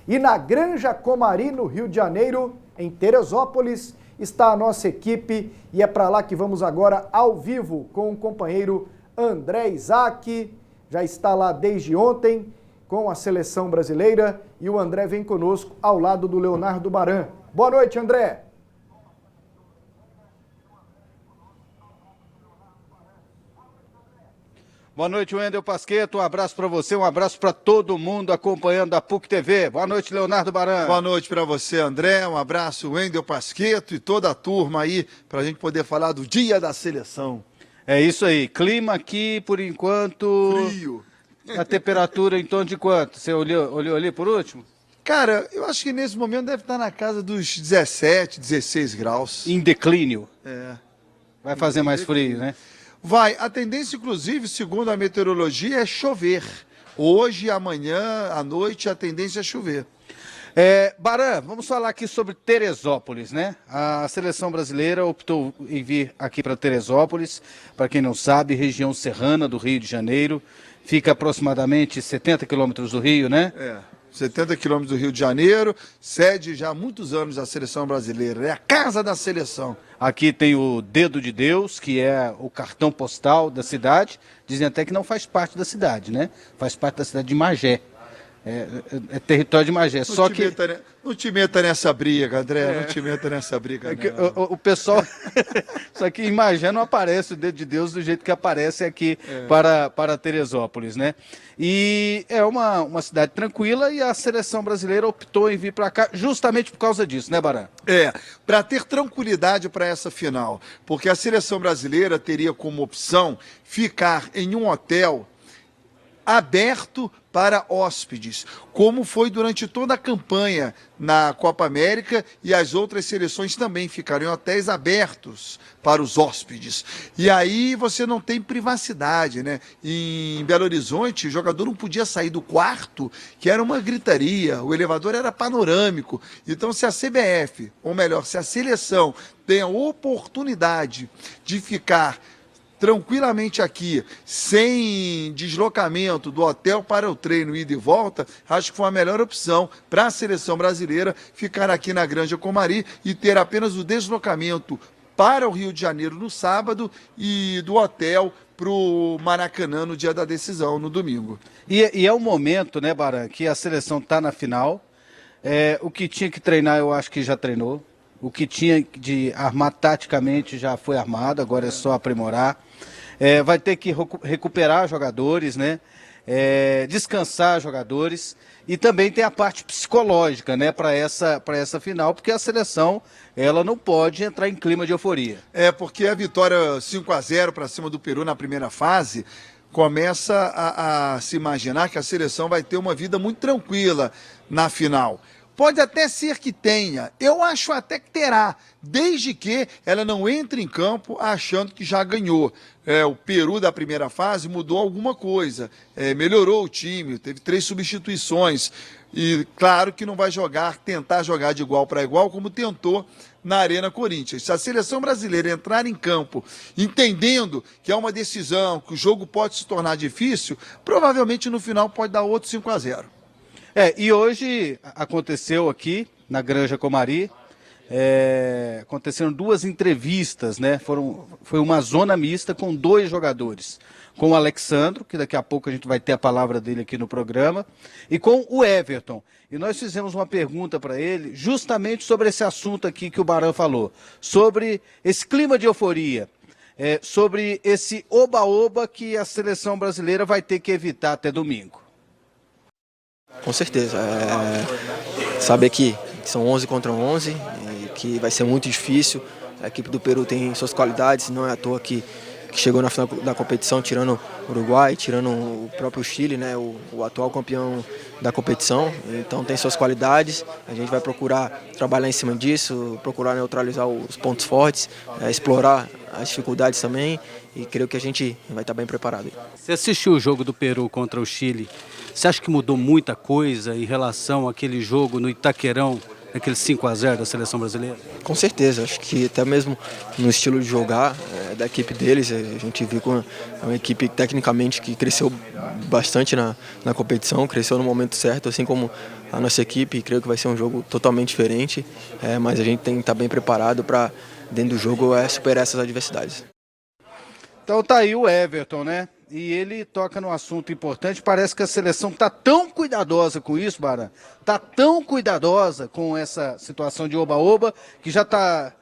E na Granja Comari, no Rio de Janeiro, em Teresópolis, está a nossa equipe e é para lá que vamos agora ao vivo com o companheiro André Isaac. Já está lá desde ontem com a seleção brasileira e o André vem conosco ao lado do Leonardo Baran. Boa noite, André. Boa noite, Wendel Pasquetto. Um abraço para você, um abraço para todo mundo acompanhando a PUC TV. Boa noite, Leonardo Baran. Boa noite para você, André. Um abraço, Wendel Pasquetto e toda a turma aí, para a gente poder falar do Dia da Seleção. É isso aí. Clima aqui, por enquanto... Frio. A temperatura em torno de quanto? Você olhou ali por último? Cara, eu acho que nesse momento deve estar na casa dos 17, 16 graus. Em declínio. É. Vai fazer mais frio, né? Vai. A tendência, inclusive, segundo a meteorologia, é chover. Hoje, amanhã, à noite, a tendência é chover. Baran, vamos falar aqui sobre Teresópolis, né? A seleção brasileira optou em vir aqui para Teresópolis, para quem não sabe, região serrana do Rio de Janeiro, fica aproximadamente 70 quilômetros do Rio, né? 70 quilômetros do Rio de Janeiro, sede já há muitos anos da seleção brasileira, é a casa da seleção. Aqui tem o Dedo de Deus, que é o cartão postal da cidade, dizem até que não faz parte da cidade, né? Faz parte da cidade de Magé. É território de Magé. Não te meta nessa briga, André. Não te meta nessa briga. O pessoal. Só que em Magé não aparece o Dedo de Deus do jeito que aparece aqui para Teresópolis, né? E é uma cidade tranquila e a seleção brasileira optou em vir para cá justamente por causa disso, né, Baran? Para ter tranquilidade para essa final. Porque a seleção brasileira teria como opção ficar em um hotel aberto para hóspedes, como foi durante toda a campanha na Copa América, e as outras seleções também ficaram em hotéis abertos para os hóspedes. E aí você não tem privacidade, né? Em Belo Horizonte, o jogador não podia sair do quarto, que era uma gritaria, o elevador era panorâmico. Então, se a CBF, ou melhor, se a seleção tem a oportunidade de ficar tranquilamente aqui, sem deslocamento do hotel para o treino, ida e volta, acho que foi a melhor opção para a seleção brasileira ficar aqui na Granja Comari e ter apenas o deslocamento para o Rio de Janeiro no sábado e do hotel para o Maracanã no dia da decisão, no domingo. E é um momento, né, Baran, que a seleção está na final, o que tinha que treinar eu acho que já treinou, o que tinha de armar taticamente já foi armado, agora é só aprimorar. Vai ter que recuperar jogadores, né? Descansar jogadores. E também tem a parte psicológica, né, para essa final, porque a seleção ela não pode entrar em clima de euforia. Porque a vitória 5-0 para cima do Peru na primeira fase começa a se imaginar que a seleção vai ter uma vida muito tranquila na final. Pode até ser que tenha, eu acho até que terá, desde que ela não entre em campo achando que já ganhou. O Peru da primeira fase mudou alguma coisa, melhorou o time, teve 3 substituições e claro que não vai tentar jogar de igual para igual como tentou na Arena Corinthians. Se a seleção brasileira entrar em campo entendendo que é uma decisão, que o jogo pode se tornar difícil, provavelmente no final pode dar outro 5-0. E hoje aconteceu aqui na Granja Comari, aconteceram 2 entrevistas, né? Foi uma zona mista com 2 jogadores, com o Alexandro, que daqui a pouco a gente vai ter a palavra dele aqui no programa, e com o Everton. E nós fizemos uma pergunta para ele justamente sobre esse assunto aqui que o Baran falou, sobre esse clima de euforia, sobre esse oba-oba que a seleção brasileira vai ter que evitar até domingo. Com certeza, saber que são 11 contra 11 e que vai ser muito difícil. A equipe do Peru tem suas qualidades, não é à toa que chegou na final da competição, tirando o Uruguai, tirando o próprio Chile, né, o atual campeão da competição. Então tem suas qualidades, a gente vai procurar trabalhar em cima disso, procurar neutralizar os pontos fortes, explorar as dificuldades também, e creio que a gente vai estar bem preparado. Você assistiu o jogo do Peru contra o Chile? Você acha que mudou muita coisa em relação àquele jogo no Itaquerão aquele 5-0 da seleção brasileira? Com certeza, acho que até mesmo no estilo de jogar da equipe deles, a gente viu que é uma equipe tecnicamente que cresceu bastante na competição, cresceu no momento certo, assim como a nossa equipe. Creio que vai ser um jogo totalmente diferente, mas a gente tem que estar bem preparado para, dentro do jogo, superar essas adversidades. Então tá aí o Everton, né? E ele toca num assunto importante. Parece que a seleção tá tão cuidadosa com isso, Baran. Tá tão cuidadosa com essa situação de oba-oba que já tá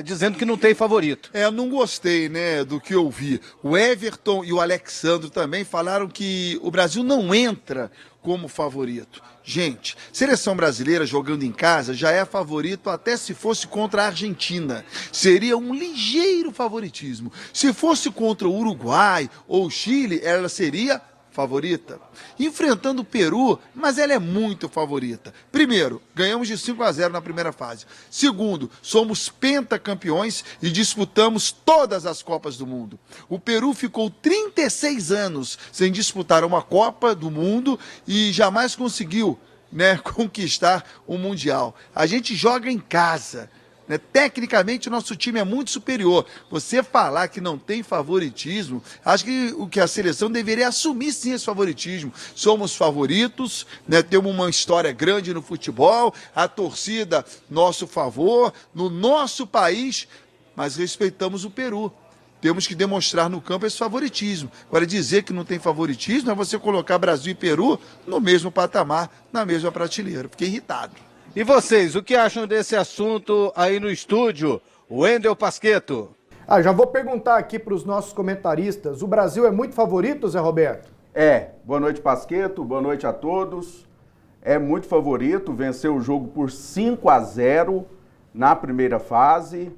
dizendo que não tem favorito. Não gostei, né, do que eu vi. O Everton e o Alexandre também falaram que o Brasil não entra como favorito. Gente, seleção brasileira jogando em casa já é favorito até se fosse contra a Argentina. Seria um ligeiro favoritismo. Se fosse contra o Uruguai ou o Chile, ela seria favorita. Enfrentando o Peru, mas ela é muito favorita. Primeiro, ganhamos de 5-0 na primeira fase. Segundo, somos pentacampeões e disputamos todas as Copas do Mundo. O Peru ficou 36 anos sem disputar uma Copa do Mundo e jamais conseguiu, né, conquistar o Mundial. A gente joga em casa. Tecnicamente, o nosso time é muito superior. Você falar que não tem favoritismo, acho que o que a seleção deveria assumir sim esse favoritismo. Somos favoritos, né? Temos uma história grande no futebol, a torcida nosso favor, no nosso país, mas respeitamos o Peru. Temos que demonstrar no campo esse favoritismo. Agora, dizer que não tem favoritismo é você colocar Brasil e Peru no mesmo patamar, na mesma prateleira. Fiquei irritado. E vocês, o que acham desse assunto aí no estúdio? Wendel Pasquetto. Já vou perguntar aqui para os nossos comentaristas. O Brasil é muito favorito, Zé Roberto? Boa noite, Pasquetto. Boa noite a todos. É muito favorito, venceu o jogo por 5-0 na primeira fase.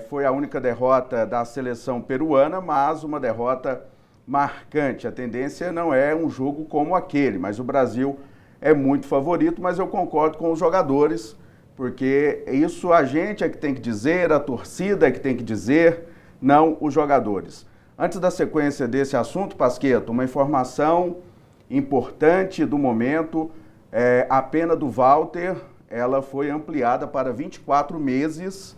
Foi a única derrota da seleção peruana, mas uma derrota marcante. A tendência não é um jogo como aquele, mas o Brasil é muito favorito, mas eu concordo com os jogadores, porque isso a gente é que tem que dizer, a torcida é que tem que dizer, não os jogadores. Antes da sequência desse assunto, Pasquetto, uma informação importante do momento, a pena do Walter, ela foi ampliada para 24 meses,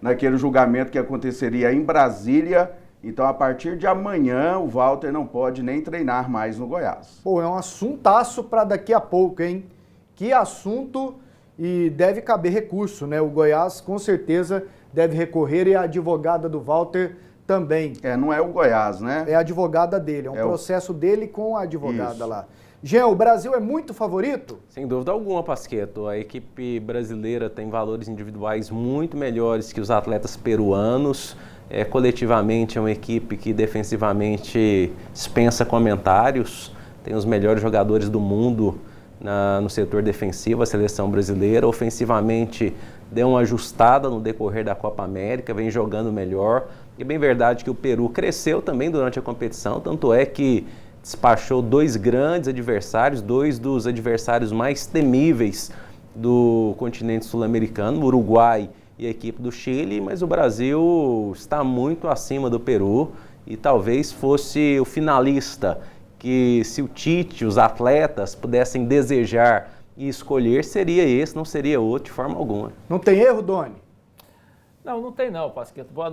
naquele julgamento que aconteceria em Brasília. Então, a partir de amanhã, o Walter não pode nem treinar mais no Goiás. É um assuntaço para daqui a pouco, hein? Que assunto, e deve caber recurso, né? O Goiás, com certeza, deve recorrer e a advogada do Walter também. Não é o Goiás, né? É a advogada dele, é um processo dele com a advogada lá. Jean, o Brasil é muito favorito? Sem dúvida alguma, Pasquetto. A equipe brasileira tem valores individuais muito melhores que os atletas peruanos. Coletivamente é uma equipe que defensivamente dispensa comentários, tem os melhores jogadores do mundo no setor defensivo, a seleção brasileira. Ofensivamente deu uma ajustada no decorrer da Copa América, vem jogando melhor. E é bem verdade que o Peru cresceu também durante a competição, tanto é que despachou dois grandes adversários, dois dos adversários mais temíveis do continente sul-americano, o Uruguai e a equipe do Chile, mas o Brasil está muito acima do Peru e talvez fosse o finalista que, se o Tite, os atletas pudessem desejar e escolher, seria esse, não seria outro de forma alguma. Não tem erro, Doni? Não tem não, Pasquetto. Boa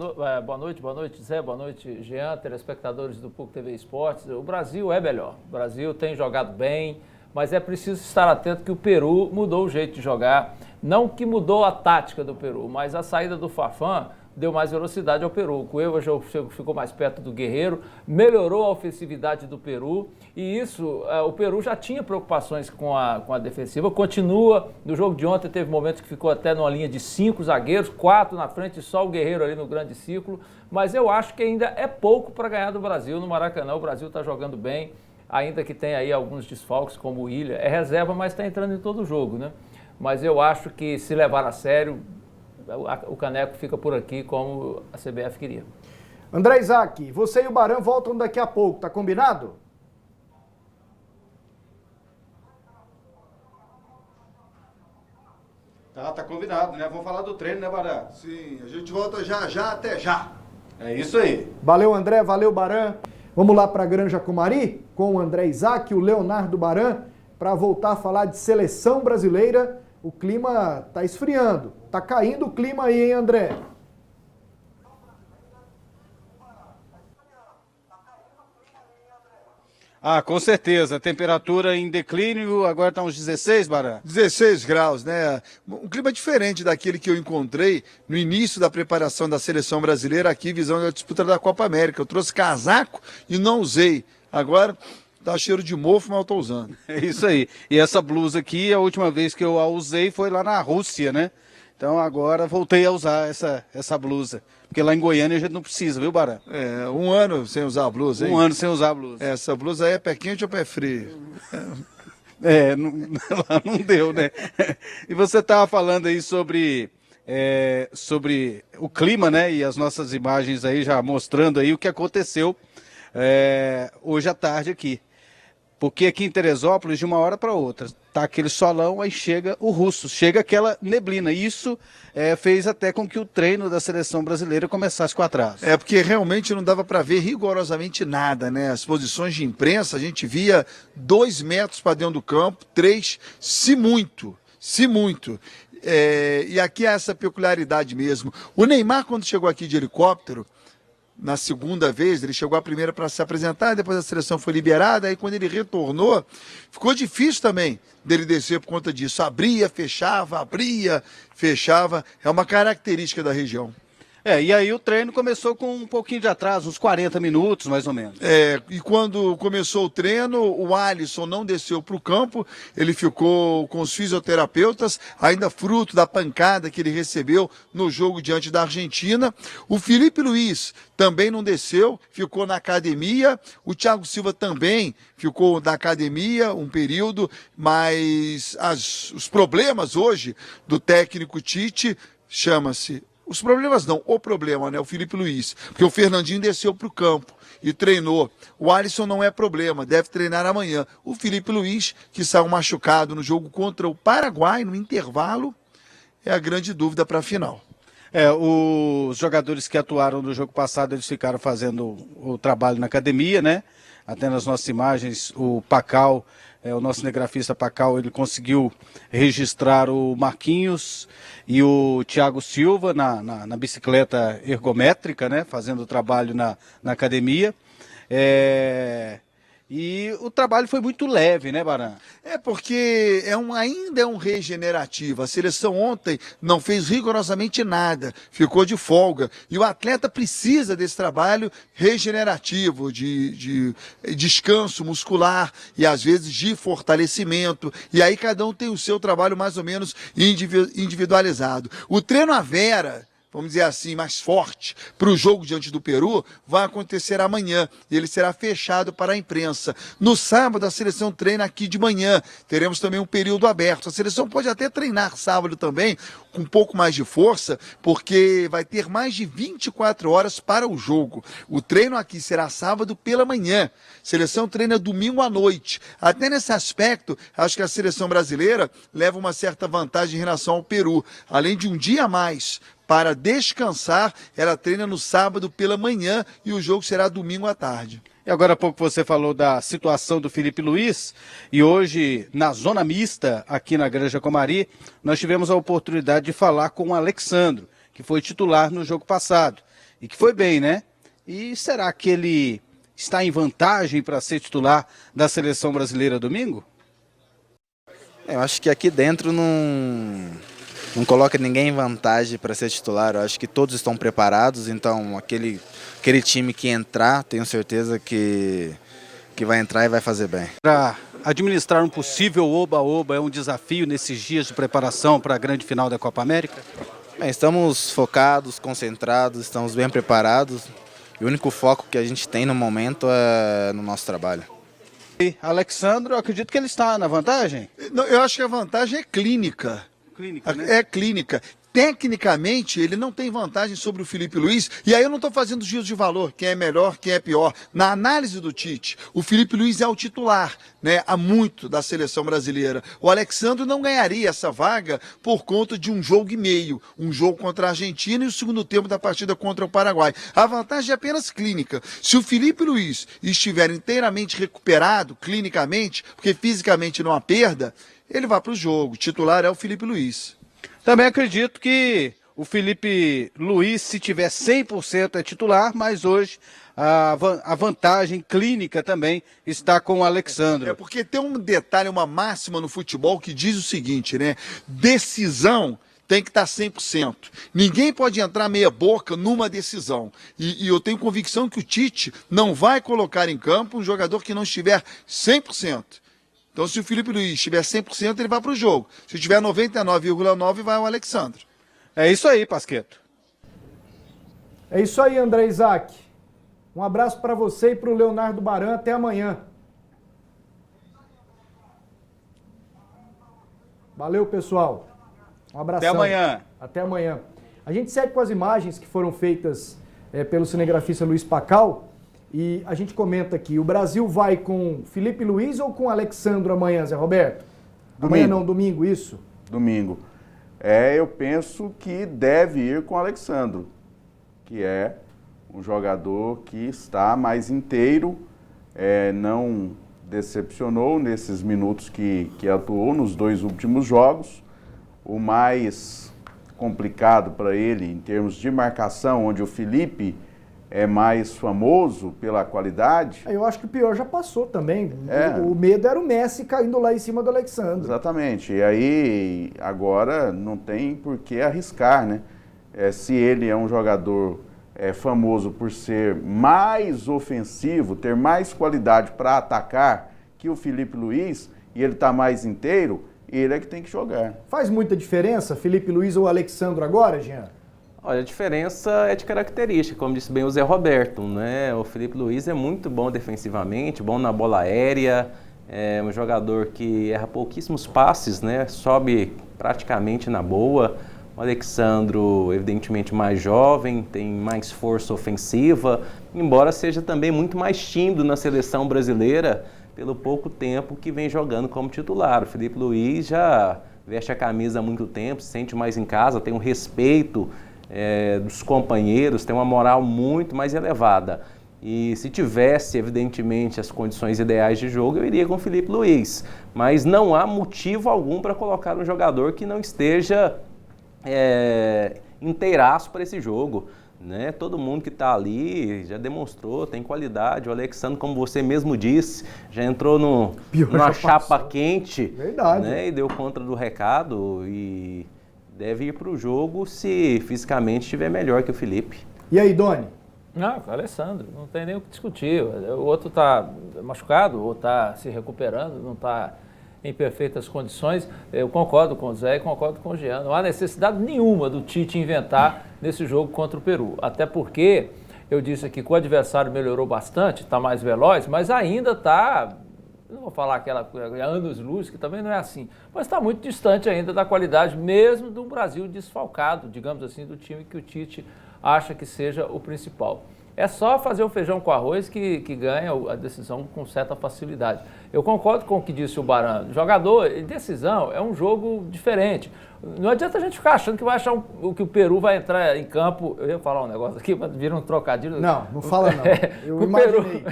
noite, Zé, boa noite, Jean, telespectadores do PUC TV Esportes. O Brasil é melhor, o Brasil tem jogado bem, mas é preciso estar atento que o Peru mudou o jeito de jogar. Não que mudou a tática do Peru, mas a saída do Fafan deu mais velocidade ao Peru. O Cueva já ficou mais perto do Guerreiro, melhorou a ofensividade do Peru e isso, o Peru já tinha preocupações com a defensiva, continua. No jogo de ontem teve momentos que ficou até numa linha de 5 zagueiros, 4 na frente, só o Guerreiro ali no grande círculo, mas eu acho que ainda é pouco para ganhar do Brasil no Maracanã. O Brasil está jogando bem, ainda que tenha aí alguns desfalques como o Ilha, é reserva, mas está entrando em todo o jogo, né? Mas eu acho que se levar a sério, o caneco fica por aqui como a CBF queria. André Isaac, você e o Baran voltam daqui a pouco, tá combinado? Tá combinado, né? Vamos falar do treino, né, Baran? Sim, a gente volta já, até já. É isso aí. Valeu, André, valeu, Baran. Vamos lá para a Granja Comari com o André Isaac e o Leonardo Baran para voltar a falar de seleção brasileira o clima está esfriando. Está caindo o clima aí, hein, André? Ah, com certeza. A temperatura em declínio, agora está uns 16, Baran? 16 graus, né? Um clima diferente daquele que eu encontrei no início da preparação da seleção brasileira aqui, visando a disputa da Copa América. Eu trouxe casaco e não usei. Agora tá cheiro de mofo, mas eu tô usando. É isso aí. E essa blusa aqui, a última vez que eu a usei foi lá na Rússia, né? Então agora voltei a usar essa blusa. Porque lá em Goiânia a gente não precisa, viu, Baran? É, um ano sem usar a blusa, hein? Um ano sem usar a blusa. Essa blusa aí é pé quente ou pé frio? Lá não deu, né? E você estava falando aí sobre o clima, né? E as nossas imagens aí já mostrando aí o que aconteceu hoje à tarde aqui. Porque aqui em Teresópolis, de uma hora para outra, tá aquele solão, aí chega o russo, chega aquela neblina. Isso fez até com que o treino da seleção brasileira começasse com atraso. É, porque realmente não dava para ver rigorosamente nada, né? As posições de imprensa, a gente via 2 metros para dentro do campo, 3, se muito. E aqui é essa peculiaridade mesmo. O Neymar, quando chegou aqui de helicóptero, na segunda vez, ele chegou a primeira para se apresentar, depois a seleção foi liberada, aí quando ele retornou, ficou difícil também dele descer por conta disso. Abria, fechava, é uma característica da região. E aí o treino começou com um pouquinho de atraso, uns 40 minutos mais ou menos. E quando começou o treino, o Alisson não desceu para o campo, ele ficou com os fisioterapeutas, ainda fruto da pancada que ele recebeu no jogo diante da Argentina. O Felipe Luiz também não desceu, ficou na academia. O Thiago Silva também ficou na academia um período, mas os problemas hoje do técnico Tite chama-se... Os problemas não, o problema, né? O Felipe Luiz, porque o Fernandinho desceu para o campo e treinou. O Alisson não é problema, deve treinar amanhã. O Felipe Luiz, que saiu machucado no jogo contra o Paraguai, no intervalo, é a grande dúvida para a final. Os jogadores que atuaram no jogo passado, eles ficaram fazendo o trabalho na academia, né? Até nas nossas imagens, o Pacal, o nosso cinegrafista Pacal, ele conseguiu registrar o Marquinhos e o Thiago Silva na bicicleta ergométrica, né? Fazendo o trabalho na academia. E o trabalho foi muito leve, né, Baran? Porque ainda é um regenerativo. A seleção ontem não fez rigorosamente nada, ficou de folga. E o atleta precisa desse trabalho regenerativo, de descanso muscular e às vezes de fortalecimento. E aí cada um tem o seu trabalho mais ou menos individualizado. O treino à Vera, vamos dizer assim, mais forte para o jogo diante do Peru, vai acontecer amanhã e ele será fechado para a imprensa. No sábado, a seleção treina aqui de manhã, teremos também um período aberto. A seleção pode até treinar sábado também, com um pouco mais de força, porque vai ter mais de 24 horas para o jogo. O treino aqui será sábado pela manhã, a seleção treina domingo à noite. Até nesse aspecto, acho que a seleção brasileira leva uma certa vantagem em relação ao Peru. Além de um dia a mais para descansar, ela treina no sábado pela manhã e o jogo será domingo à tarde. E agora há pouco você falou da situação do Felipe Luiz, e hoje, na zona mista, aqui na Granja Comari, nós tivemos a oportunidade de falar com o Alexandro, que foi titular no jogo passado, e que foi bem, né? E será que ele está em vantagem para ser titular da seleção brasileira domingo? Eu acho que aqui dentro não coloca ninguém em vantagem para ser titular. Eu acho que todos estão preparados, então aquele time que entrar, tenho certeza que vai entrar e vai fazer bem. Para administrar um possível oba-oba é um desafio nesses dias de preparação para a grande final da Copa América? Bem, estamos focados, concentrados, estamos bem preparados e o único foco que a gente tem no momento é no nosso trabalho. E Alexandre, eu acredito que ele está na vantagem? Não, eu acho que a vantagem é clínica. Né? É clínica. Tecnicamente, ele não tem vantagem sobre o Felipe Luiz, e aí eu não estou fazendo juízo de valor, quem é melhor, quem é pior. Na análise do Tite, o Felipe Luiz é o titular, né, há muito da seleção brasileira. O Alexandre não ganharia essa vaga por conta de um jogo e meio, um jogo contra a Argentina e o segundo tempo da partida contra o Paraguai. A vantagem é apenas clínica. Se o Felipe Luiz estiver inteiramente recuperado, clinicamente, porque fisicamente não há perda, ele vai para o jogo. O titular é o Felipe Luiz. Também acredito que o Felipe Luiz, se tiver 100%, é titular, mas hoje a vantagem clínica também está com o Alexandro. É porque tem um detalhe, uma máxima no futebol que diz o seguinte, né? Decisão tem que estar 100%. Ninguém pode entrar meia boca numa decisão. E eu tenho convicção que o Tite não vai colocar em campo um jogador que não estiver 100%. Então, se o Felipe Luiz estiver 100%, ele vai para o jogo. Se estiver 99,9%, vai o Alexandre. É isso aí, Pasquetto. É isso aí, André Isaac. Um abraço para você e para o Leonardo Baran. Até amanhã. Valeu, pessoal. Um abração. Até amanhã. Até amanhã. A gente segue com as imagens que foram feitas pelo cinegrafista Luiz Pacal e a gente comenta aqui, o Brasil vai com Felipe Luiz ou com Alexandro amanhã, Zé Roberto? Domingo. Amanhã não, domingo, isso? Domingo. Eu penso que deve ir com o Alexandro, que é um jogador que está mais inteiro, não decepcionou nesses minutos que atuou nos 2 últimos jogos. O mais complicado para ele em termos de marcação, onde o Felipe é mais famoso pela qualidade. Eu acho que o pior já passou também. O medo era o Messi caindo lá em cima do Alexandre. Exatamente. E aí agora não tem por que arriscar, né? Se ele é um jogador famoso por ser mais ofensivo, ter mais qualidade para atacar que o Felipe Luiz, e ele está mais inteiro, ele é que tem que jogar. Faz muita diferença Felipe Luiz ou Alexandro agora, Jean? Olha, a diferença é de característica, como disse bem o Zé Roberto, né? O Felipe Luiz é muito bom defensivamente, bom na bola aérea, é um jogador que erra pouquíssimos passes, né? Sobe praticamente na boa. O Alexandro, evidentemente, mais jovem, tem mais força ofensiva, embora seja também muito mais tímido na seleção brasileira, pelo pouco tempo que vem jogando como titular. O Felipe Luiz já veste a camisa há muito tempo, se sente mais em casa, tem um respeito dos companheiros, tem uma moral muito mais elevada. E se tivesse, evidentemente, as condições ideais de jogo, eu iria com o Felipe Luiz. Mas não há motivo algum para colocar um jogador que não esteja inteiraço para esse jogo. Né? Todo mundo que está ali já demonstrou, tem qualidade. O Alexandre, como você mesmo disse, já entrou numa chapa quente. Verdade. Né? E deu conta do recado e deve ir para o jogo se fisicamente estiver melhor que o Felipe. E aí, Doni? Não, o Alexandre, não tem nem o que discutir. O outro está machucado, ou está se recuperando, não está em perfeitas condições. Eu concordo com o Zé e concordo com o Jean. Não há necessidade nenhuma do Tite inventar nesse jogo contra o Peru. Até porque, eu disse aqui que o adversário melhorou bastante, está mais veloz, mas ainda está, não vou falar aquela anos-luz, que também não é assim, mas está muito distante ainda da qualidade mesmo do Brasil desfalcado, digamos assim, do time que o Tite acha que seja o principal. É só fazer o feijão com arroz que ganha a decisão com certa facilidade. Eu concordo com o que disse o Baran. Jogador, decisão é um jogo diferente. Não adianta a gente ficar achando que vai achar que o Peru vai entrar em campo. Eu ia falar um negócio aqui, mas vira um trocadilho. Não fala não. Eu imaginei.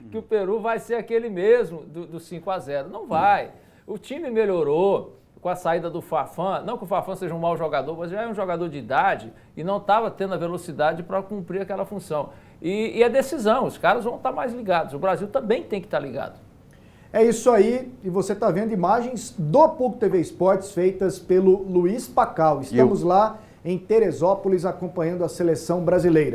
Que o Peru vai ser aquele mesmo do 5-0. Não vai. O time melhorou com a saída do Fafan, não que o Fafan seja um mau jogador, mas já é um jogador de idade e não estava tendo a velocidade para cumprir aquela função. E é decisão, os caras vão estar mais ligados. O Brasil também tem que estar ligado. É isso aí, e você está vendo imagens do PUC TV Esportes feitas pelo Luiz Pacal. Estamos lá em Teresópolis acompanhando a seleção brasileira.